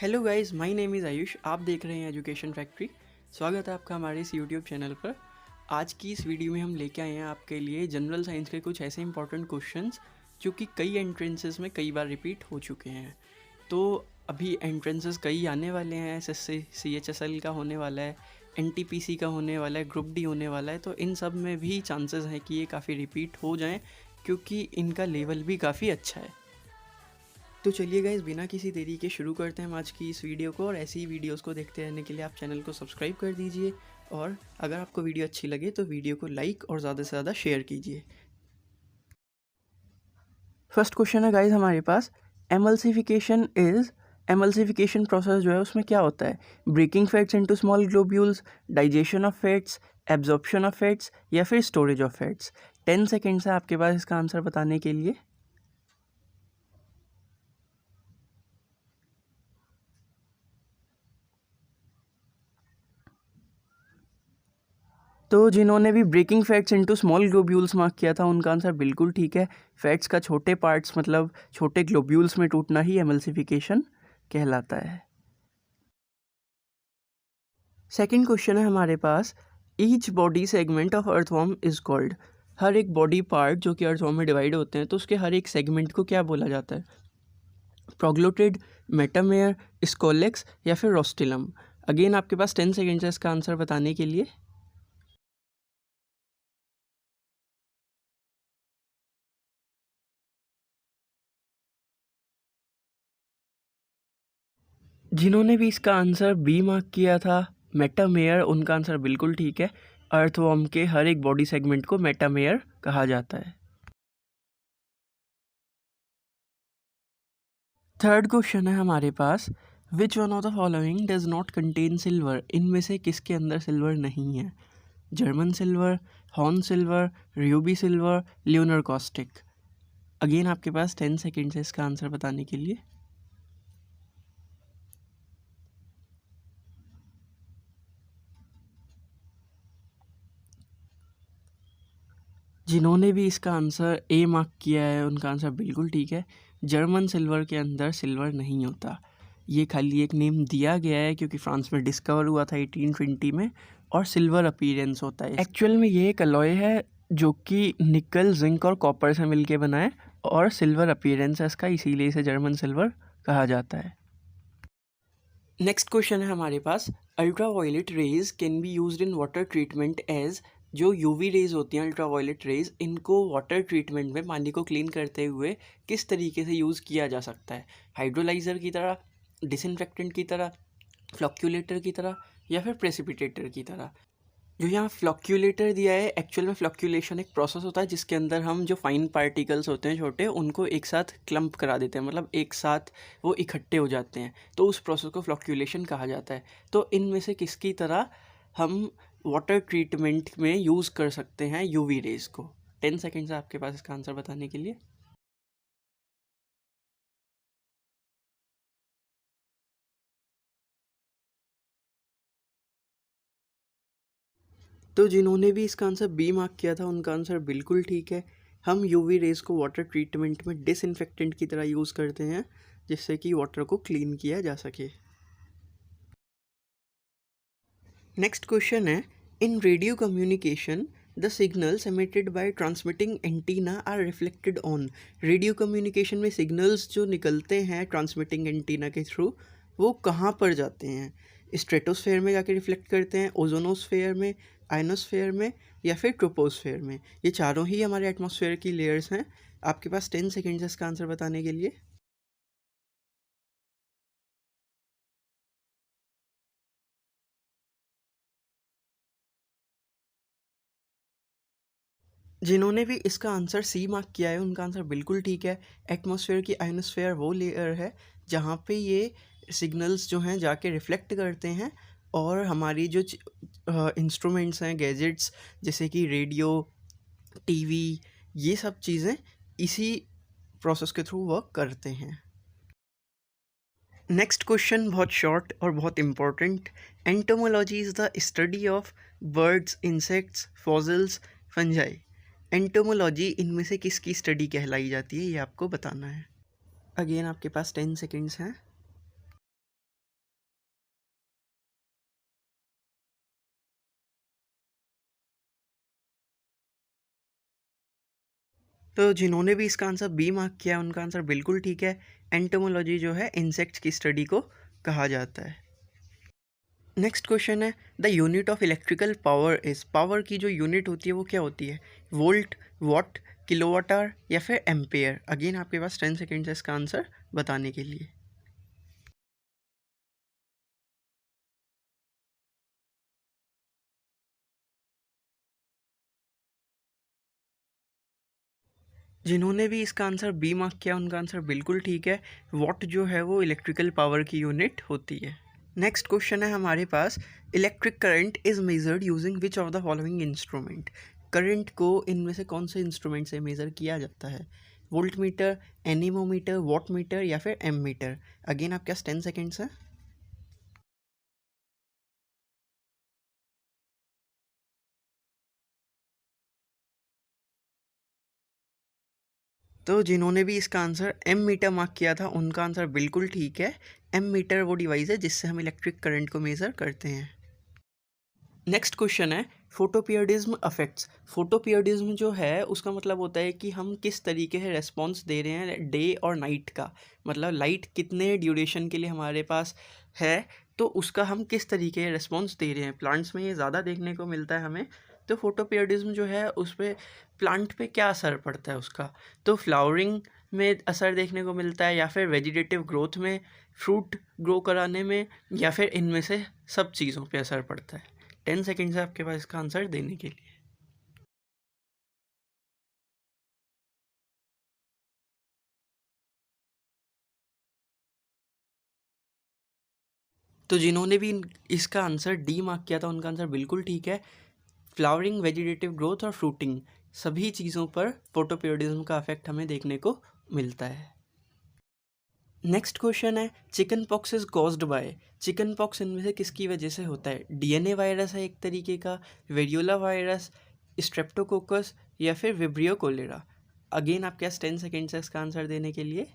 Hello guys, my name is Ayush. आप देख रहे हैं एजुकेशन फैक्ट्री। स्वागत है आपका हमारे इस यूट्यूब चैनल पर। आज की इस वीडियो में हम लेके आए हैं आपके लिए जनरल साइंस के कुछ ऐसे इंपॉर्टेंट क्वेश्चंस जो कि कई एंट्रेंसेस में कई बार रिपीट हो चुके हैं। तो अभी एंट्रेंसेस कई आने वाले हैं। एसएससी सीएचएसएल का होने वाला है, एनटीपीसी का होने वाला है, ग्रुप डी होने वाला है। तो इन सब में भी चांसेस हैं कि ये काफ़ी रिपीट हो जाएँ, क्योंकि इनका लेवल भी काफ़ी अच्छा है। तो चलिए गाइस, बिना किसी देरी के शुरू करते हैं हम आज की इस वीडियो को। और ऐसी ही वीडियोस को देखते रहने के लिए आप चैनल को सब्सक्राइब कर दीजिए, और अगर आपको वीडियो अच्छी लगे तो वीडियो को लाइक और ज़्यादा से ज़्यादा शेयर कीजिए। फर्स्ट क्वेश्चन है गाइस हमारे पास, एमल्सिफिकेशन प्रोसेस जो है उसमें क्या होता है? Breaking fats into small globules, digestion of fats, absorption of fats, या फिर स्टोरेज ऑफ फैट्स। 10 सेकेंड्स है आपके पास इसका आंसर बताने के लिए। तो जिन्होंने भी breaking fats into small globules mark किया था उनका आंसर बिल्कुल ठीक है। फैट्स का छोटे पार्ट्स मतलब छोटे ग्लोब्यूल्स में टूटना ही एमल्सिफिकेशन कहलाता है। सेकंड क्वेश्चन है हमारे पास, each body segment of earthworm is called. हर एक बॉडी पार्ट जो कि अर्थवॉर्म में डिवाइड होते हैं तो उसके हर एक सेगमेंट को क्या बोला जाता है? प्रोग्लोटिड, मेटामेयर, स्कोलेक्स, या फिर रोस्टिलम। अगेन आपके पास 10 सेकेंड्स है इसका आंसर बताने के लिए। जिन्होंने भी इसका आंसर बी मार्क किया था, मेटामेयर, उनका आंसर बिल्कुल ठीक है। अर्थवॉर्म के हर एक बॉडी सेगमेंट को मेटामेयर कहा जाता है। थर्ड क्वेश्चन है हमारे पास, which one of the following does not contain silver. इनमें से किसके अंदर सिल्वर नहीं है? German silver, horn silver, ruby silver, lunar caustic. Again आपके पास 10 सेकेंड्स है इसका आंसर बताने के लिए। जिन्होंने भी इसका आंसर ए मार्क किया है उनका आंसर बिल्कुल ठीक है। जर्मन सिल्वर के अंदर सिल्वर नहीं होता। ये खाली एक नेम दिया गया है क्योंकि फ्रांस में डिस्कवर हुआ था 1820 में, और सिल्वर अपीयरेंस होता है। एक्चुअल में ये एक अलॉय है जो कि निकल, जिंक और कॉपर से मिलके बना है, और सिल्वर अपीयरेंस है इसका, इसीलिए इसे जर्मन सिल्वर कहा जाता है। नेक्स्ट क्वेश्चन है हमारे पास, ultraviolet rays can be used in water treatment as. जो यूवी रेज होती हैं अल्ट्रा वायलेट रेज, इनको वाटर ट्रीटमेंट में पानी को क्लीन करते हुए किस तरीके से यूज़ किया जा सकता है? हाइड्रोलाइज़र की तरह, डिसइंफेक्टेंट की तरह, फ्लॉक्यूलेटर की तरह, या फिर प्रेसिपिटेटर की तरह। जो यहाँ फ्लॉक्यूलेटर दिया है, एक्चुअल में फ्लॉक्यूलेशन एक प्रोसेस होता है जिसके अंदर हम जो फाइन पार्टिकल्स होते हैं छोटे, उनको एक साथ क्लम्प करा देते हैं, मतलब एक साथ वो इकट्ठे हो जाते हैं, तो उस प्रोसेस को फ्लॉक्यूलेशन कहा जाता है। तो इनमें से किसकी तरह हम वाटर ट्रीटमेंट में यूज़ कर सकते हैं यूवी रेज को? 10 सेकेंड्स है आपके पास इसका आंसर बताने के लिए। तो जिन्होंने भी इसका आंसर बी मार्क किया था उनका आंसर बिल्कुल ठीक है। हम यूवी रेज को वाटर ट्रीटमेंट में डिसइंफेक्टेंट की तरह यूज़ करते हैं जिससे कि वाटर को क्लीन किया जा सके। नेक्स्ट क्वेश्चन है, in radio communication the signals emitted by transmitting antenna are reflected on. Radio communication में सिग्नल्स जो निकलते हैं ट्रांसमिटिंग एंटीना के थ्रू, वो कहाँ पर जाते हैं? स्ट्रेटोस्फेयर में जाके रिफ्लेक्ट करते हैं, ओजोनोस्फेयर में, आयनोस्फेयर में, या फिर ट्रोपोस्फेयर में। ये चारों ही हमारे एटमॉस्फेयर की लेयर्स हैं। आपके पास 10 सेकेंड्स है इसका आंसर बताने के लिए। जिन्होंने भी इसका आंसर सी मार्क किया है उनका आंसर बिल्कुल ठीक है। एटमॉस्फेयर की आयनोस्फेयर वो लेयर है जहाँ पे ये सिग्नल्स जो हैं जाके रिफ्लेक्ट करते हैं, और हमारी जो इंस्ट्रूमेंट्स हैं, गैजेट्स, जैसे कि रेडियो, टीवी, ये सब चीज़ें इसी प्रोसेस के थ्रू वर्क करते हैं। नेक्स्ट क्वेश्चन बहुत शॉर्ट और बहुत important, entomology is the study of birds, insects, fossils, fungi. Entomology इनमें से किसकी स्टडी कहलाई जाती है, ये आपको बताना है। अगेन आपके पास 10 सेकेंड्स हैं। तो जिन्होंने भी इसका आंसर बी मार्क किया उनका आंसर बिल्कुल ठीक है। एंटोमोलॉजी जो है इंसेक्ट्स की स्टडी को कहा जाता है। नेक्स्ट क्वेश्चन है, the unit of electrical power is, power की जो यूनिट होती है वो क्या होती है? वोल्ट, वॉट, किलोवाट आवर या फिर एम्पेयर। अगेन आपके पास 10 सेकेंड्स है इसका आंसर बताने के लिए। जिन्होंने भी इसका आंसर बी मार्क किया उनका आंसर बिल्कुल ठीक है। वॉट जो है वो इलेक्ट्रिकल पावर की यूनिट होती है। नेक्स्ट क्वेश्चन है हमारे पास, electric current is measured using which of the following instrument. Current को इनमें से कौन से इंस्ट्रूमेंट से मेज़र किया जाता है? Volt meter, anemometer, watt meter या फिर एम मीटर। अगेन आपके पास 10 सेकेंड्स है। तो जिन्होंने भी इसका आंसर एम मीटर मार्क किया था उनका आंसर बिल्कुल ठीक है। एम मीटर वो डिवाइस है जिससे हम इलेक्ट्रिक करंट को मेज़र करते हैं। नेक्स्ट क्वेश्चन है, फोटोपियरिज्म अफेक्ट्स। फोटोपियरिज्म जो है उसका मतलब होता है कि हम किस तरीके से रेस्पॉन्स दे रहे हैं डे और नाइट का, मतलब लाइट कितने ड्यूरेशन के लिए हमारे पास है तो उसका हम किस तरीके से रेस्पॉन्स दे रहे हैं। प्लांट्स में ये ज़्यादा देखने को मिलता है हमें। तो फोटोपियरिज्म जो है उस पर प्लांट पे क्या असर पड़ता है उसका, तो फ्लावरिंग में असर देखने को मिलता है या फिर वेजिटेटिव ग्रोथ में, फ्रूट ग्रो कराने में, या फिर इनमें से सब चीज़ों पे असर पड़ता है। 10 सेकेंड्स है आपके पास इसका आंसर देने के लिए। तो जिन्होंने भी इसका आंसर डी मार्क किया था उनका आंसर बिल्कुल ठीक है। फ्लावरिंग, वेजिटेटिव ग्रोथ और फ्रूटिंग सभी चीज़ों पर फोटोपियरिज्म का इफेक्ट हमें देखने को मिलता है। नेक्स्ट क्वेश्चन है, chicken pox is caused by. Chicken pox इनमें से किसकी वजह से होता है? डीएनए वायरस है एक तरीके का, वेरियोला वायरस, स्ट्रेप्टोकोकस या फिर विब्रियो कोलेरा। अगेन आपके पास 10 सेकेंड्स है इसका आंसर देने के लिए।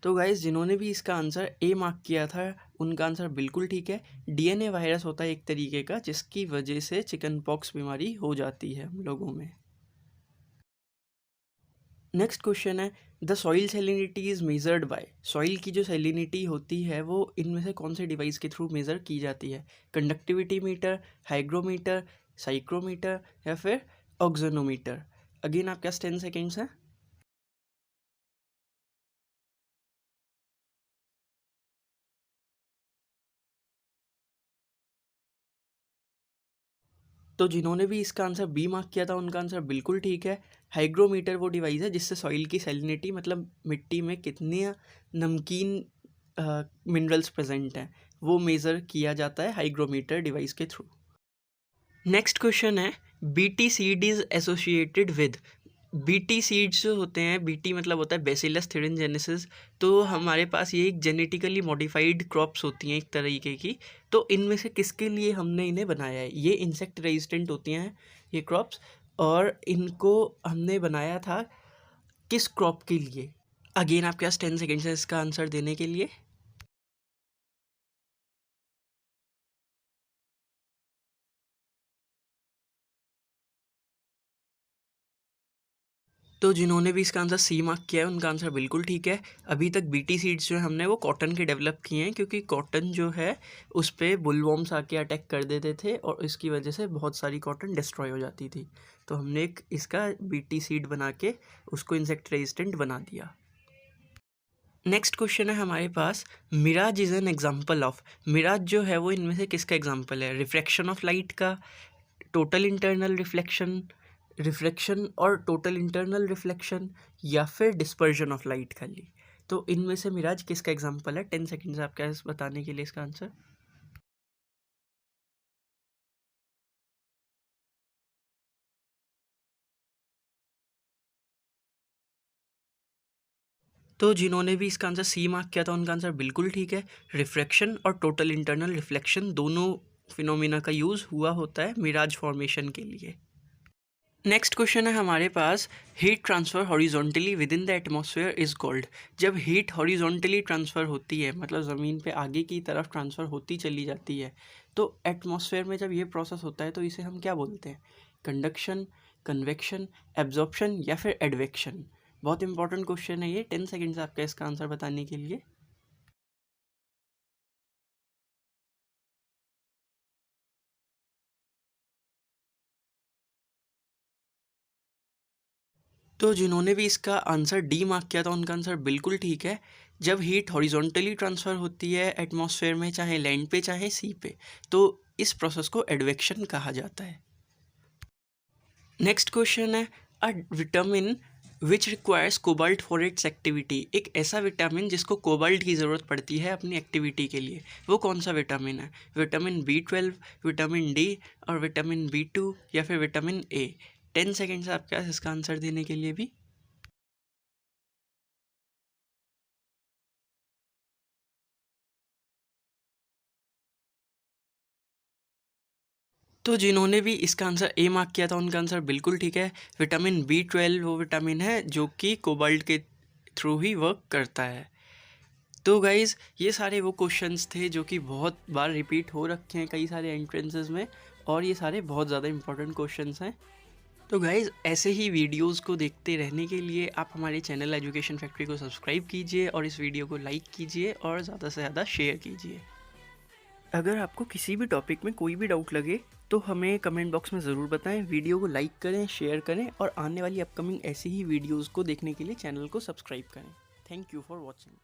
तो गाइज़ जिन्होंने भी इसका आंसर ए मार्क किया था उनका आंसर बिल्कुल ठीक है। डीएनए वायरस होता है एक तरीके का जिसकी वजह से चिकन पॉक्स बीमारी हो जाती है हम लोगों में। नेक्स्ट क्वेश्चन है, the soil salinity is measured by. Soil की जो सेलिनिटी होती है वो इनमें से कौन से डिवाइस के थ्रू मेज़र की जाती है? कंडक्टिविटी मीटर, हाइग्रोमीटर, साइक्रोमीटर या फिर ऑक्सोनोमीटर। अगेन आपके पास 10 सेकेंड्स है। तो जिन्होंने भी इसका आंसर बी मार्क किया था उनका आंसर बिल्कुल ठीक है। हाइग्रोमीटर वो डिवाइस है जिससे सॉइल की सैलिनिटी, मतलब मिट्टी में कितने नमकीन मिनरल्स प्रेजेंट हैं, वो मेज़र किया जाता है हाइग्रोमीटर डिवाइस के थ्रू। नेक्स्ट क्वेश्चन है, BT seed is associated with. BT seeds जो होते हैं, बीटी मतलब होता है बेसिलस थ्यूरिनजेनेसिस। तो हमारे पास ये एक जेनेटिकली मॉडिफाइड क्रॉप्स होती हैं एक तरीके की। तो इनमें से किसके लिए हमने इन्हें बनाया है? ये इंसेक्ट रेजिस्टेंट होती हैं ये क्रॉप्स, और इनको हमने बनाया था किस क्रॉप के लिए? अगेन आपके पास 10 सेकेंड्स है इसका आंसर देने के लिए। तो जिन्होंने भी इसका आंसर सी मार्क किया है उनका आंसर बिल्कुल ठीक है। अभी तक बीटी सीड्स जो है हमने वो कॉटन के डेवलप किए हैं क्योंकि कॉटन जो है उस पर बुलवॉर्म्स आके अटैक कर देते थे और इसकी वजह से बहुत सारी कॉटन डिस्ट्रॉय हो जाती थी। तो हमने एक इसका बीटी सीड बना के उसको इंसेक्ट रेजिस्टेंट बना दिया। नेक्स्ट क्वेश्चन है हमारे पास, mirage is an example of. Mirage जो है वो इनमें से किसका एग्जाम्पल है? रिफ्रैक्शन ऑफ लाइट का, टोटल इंटरनल रिफ्लेक्शन, रिफ्रैक्शन और टोटल इंटरनल रिफ्लेक्शन, या फिर डिस्पर्जन ऑफ लाइट खाली। तो इनमें से मिराज किसका एग्जांपल है? 10 सेकेंड्स आपके पास बताने के लिए इसका आंसर। तो जिन्होंने भी इसका आंसर सी मार्क किया था उनका आंसर बिल्कुल ठीक है। रिफ्रैक्शन और टोटल इंटरनल रिफ्लेक्शन दोनों फिनोमिना का यूज़ हुआ होता है मिराज फॉर्मेशन के लिए। नेक्स्ट क्वेश्चन है हमारे पास, heat transfer horizontally within the atmosphere is called. जब हीट हॉरिजॉन्टली ट्रांसफ़र होती है, मतलब ज़मीन पे आगे की तरफ ट्रांसफ़र होती चली जाती है, तो एटमॉस्फेयर में जब ये प्रोसेस होता है तो इसे हम क्या बोलते हैं? कंडक्शन, कन्वेक्शन, एब्जॉर्प्शन या फिर एडवेक्शन। बहुत इंपॉर्टेंट क्वेश्चन है ये, 10 सेकेंड्स आपका इसका आंसर बताने के लिए। तो जिन्होंने भी इसका आंसर डी मार्क किया था उनका आंसर बिल्कुल ठीक है। जब हीट हॉरिजॉन्टली ट्रांसफ़र होती है एटमॉस्फेयर में, चाहे लैंड पे चाहे सी पे, तो इस प्रोसेस को एडवेक्शन कहा जाता है। नेक्स्ट क्वेश्चन है, a vitamin which requires cobalt for its activity. एक ऐसा विटामिन जिसको कोबाल्ट की ज़रूरत पड़ती है अपनी एक्टिविटी के लिए, वो कौन सा विटामिन है? विटामिन B12, विटामिन डी और विटामिन B2 या फिर विटामिन ए। 10 सेकेंड्स आपके पास इसका आंसर देने के लिए भी। तो जिन्होंने भी इसका आंसर ए मार्क किया था उनका आंसर बिल्कुल ठीक है। विटामिन B12 वो विटामिन है जो कि कोबाल्ट के थ्रू ही वर्क करता है। तो गाइज़ ये सारे वो क्वेश्चंस थे जो कि बहुत बार रिपीट हो रखे हैं कई सारे एंट्रेंसेस में, और ये सारे बहुत ज़्यादा इंपॉर्टेंट क्वेश्चंस हैं। तो गाइज़ ऐसे ही वीडियोस को देखते रहने के लिए आप हमारे चैनल एजुकेशन फैक्ट्री को सब्सक्राइब कीजिए और इस वीडियो को लाइक कीजिए और ज़्यादा से ज़्यादा शेयर कीजिए। अगर आपको किसी भी टॉपिक में कोई भी डाउट लगे तो हमें कमेंट बॉक्स में ज़रूर बताएं, वीडियो को लाइक करें, शेयर करें और आने वाली अपकमिंग ऐसी ही वीडियोस को देखने के लिए चैनल को सब्सक्राइब करें। Thank you for watching.